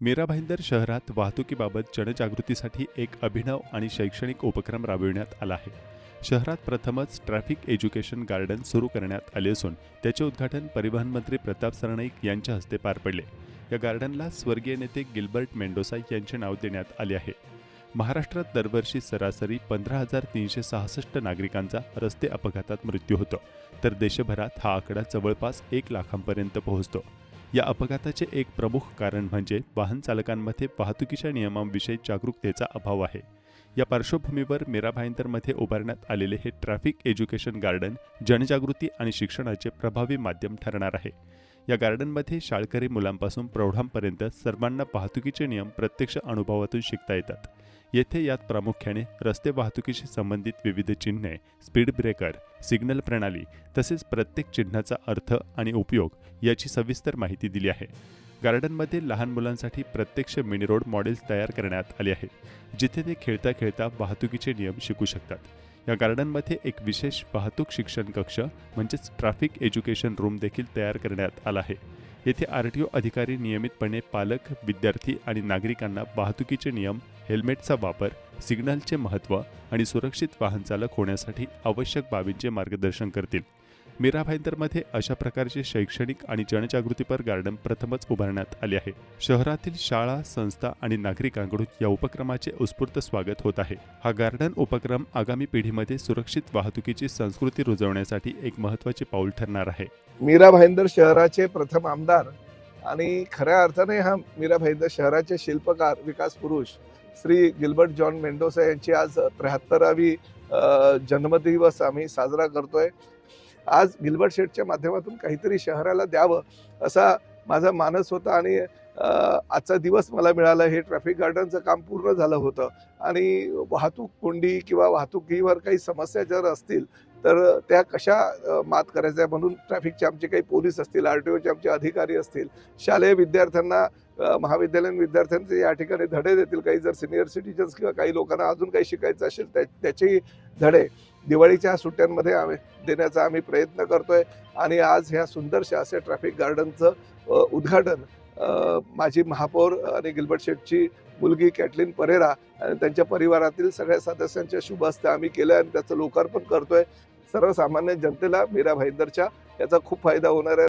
मीरा भाईंदर शहरात वाहतुकीबाबत जनजागृतीसाठी एक अभिनव आणि शैक्षणिक उपक्रम राबविण्यात आला आहे. शहरात प्रथमच ट्रॅफिक एज्युकेशन गार्डन सुरू करण्यात आले असून त्याचे उद्घाटन परिवहन मंत्री प्रताप सरनाईक यांच्या हस्ते पार पडले. या गार्डनला स्वर्गीय नेते गिल्बर्ट मेंडोसा यांचे नाव देण्यात आले आहे. महाराष्ट्रात दरवर्षी सरासरी 15,366 नागरिकांचा रस्ते अपघातात मृत्यू होतो, तर देशभरात हा आकडा जवळपास 1 लाखांपर्यंत पोहोचतो. या अपघाताचे एक प्रमुख कारण म्हणजे वाहन चालकांमध्ये वाहतुकीच्या नियमांविषयी जागरूकतेचा अभाव आहे. या पार्श्वभूमीवर मीरा भाईंदरमध्ये उभारण्यात आलेले हे ट्रॅफिक एज्युकेशन गार्डन जनजागृती आणि शिक्षणाचे प्रभावी माध्यम ठरणार आहे. या गार्डनमध्ये शाळकरी मुलांपासून प्रौढांपर्यंत सर्वांना वाहतुकीचे नियम प्रत्यक्ष अनुभवातून शिकता येतात. येथे यात प्रामुख्याने रस्ते वाहतुकीशी संबंधित विविध चिन्हे, स्पीड ब्रेकर, सिग्नल प्रणाली तसेच प्रत्येक चिन्हाचा अर्थ आणि उपयोग याची सविस्तर माहिती दिली आहे. गार्डनमध्ये लहान मुलांसाठी प्रत्यक्ष मिनी रोड मॉडेल्स तयार करण्यात आले आहेत, जिथे ते खेळता खेळता वाहतुकीचे नियम शिकू शकतात. या गार्डनमध्ये एक विशेष वाहतूक शिक्षण कक्ष म्हणजेच ट्रॅफिक एज्युकेशन रूम देखील तयार करण्यात आला आहे. येथे आरटीओ अधिकारी नियमितपणे पालक, विद्यार्थी आणि नागरिकांना वाहतुकीचे नियम, हेल्मेटचा वापर, सिग्नलचे महत्त्व आणि सुरक्षित वाहन चालक होण्यासाठी आवश्यक बाबींचे मार्गदर्शन करतील. मीरा भाईंदरमध्ये अशा प्रकारचे शैक्षणिक आणि जनजागृतीपर गार्डन प्रथमच उभारण्यात आले आहे. शहरातील शाळा, संस्था आणि नागरिकांकडून या उपक्रमाचे उत्स्फूर्त स्वागत होत आहे. हा गार्डन उपक्रम आगामी पिढीमध्ये सुरक्षित वाहतुकीची संस्कृती रुजवण्यासाठी एक महत्त्वाचे पाऊल ठरणार आहे. मीरा भाईंदर शहराचे प्रथम आमदार आणि खऱ्या अर्थाने हा मीरा भाईंदर शहराचे शिल्पकार, विकास पुरुष श्री गिल्बर्ट जॉन मेंडोसा यांची आज 73वी जन्मदिवस आम्ही साजरा करतोय. आज गिल्बर्ट शेठच्या माध्यमातून काहीतरी शहराला द्यावं असा माझा मानस होता आणि आजचा दिवस मला मिळाला. हे ट्रॅफिक गार्डनचं काम पूर्ण झालं होतं आणि वाहतूक कोंडी किंवा वाहतुकीवर काही समस्या जर असतील तर त्या कशा मात करायच्या म्हणून ट्रॅफिकचे आमचे काही पोलीस असतील, आरटीओचे आमचे अधिकारी असतील, शालेय विद्यार्थ्यांना, महाविद्यालयीन विद्यार्थ्यांचे या ठिकाणी धडे देतील. काही जर सिनियर सिटीजन्स किंवा काही लोकांना अजून काही शिकायचं असेल त्याचेही धडे दिवाळीच्या सुट्ट्यांमध्ये देण्याचा आम्ही प्रयत्न करतोय. आणि आज ह्या सुंदरशा असे ट्रॅफिक गार्डनचं उद्घाटन माजी महापौर आणि गिल्बर्ट शेठची मुलगी कॅटलीन परेरा आणि त्यांच्या परिवारातील सगळ्या सदस्यांच्या शुभ हस्ते आम्ही केलं आणि त्याचं लोकार्पण करतोय. सर्वसामान्य जनतेला मीरा भाईंदरच्या याचा खूप फायदा होणार आहे.